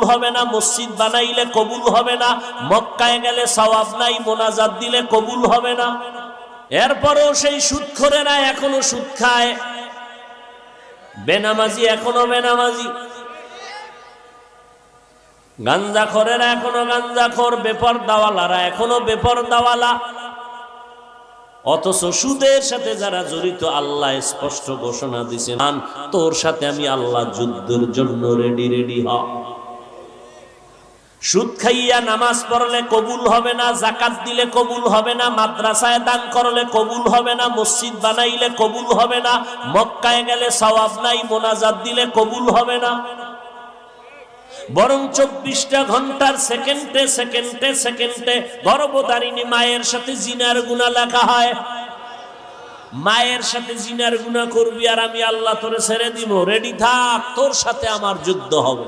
হবে না, মসজিদ বানাইলে কবুল হবে না, মক্কায় গেলে সওয়াব নাই, মোনাজাত দিলে কবুল হবে না। এরপরও সেই সুদখোরেরা এখনো সুদ খায়, বেনামাজি এখনো বেনামাজি, গাঞ্জাখোরেরা এখনো গাঞ্জাখোর, বেপরদাওয়ালারা এখনো বেপরদাওয়ালা। অথচ সুদের সাথে যারা জড়িত, আল্লাহ স্পষ্ট ঘোষণা দিয়েছেন, তোর সাথে আমি আল্লাহ যুদ্ধের জন্য রেডি রেডি হ। সুদ খাইয়া নামাজ পড়লে কবুল হবে না, যাকাত দিলে কবুল হবে না, মাদ্রাসায় দান করলে কবুল হবে না, মসজিদ বানাইলে কবুল হবে না, মক্কায় গেলে সওয়াব নাই, মোনাজাত দিলে কবুল হবে না। বরং 24টা ঘন্টার সেকেন্ডে সেকেন্ডে সেকেন্ডে গর্ভধারিণী মায়ের সাথে জিনার গুনাহ লেখা হয়। মায়ের সাথে জিনার গুনাহ করবি আর আমি আল্লাহ তোরে ছেড়ে দিব, রেডি থাক, তোর সাথে আমার যুদ্ধ হবে।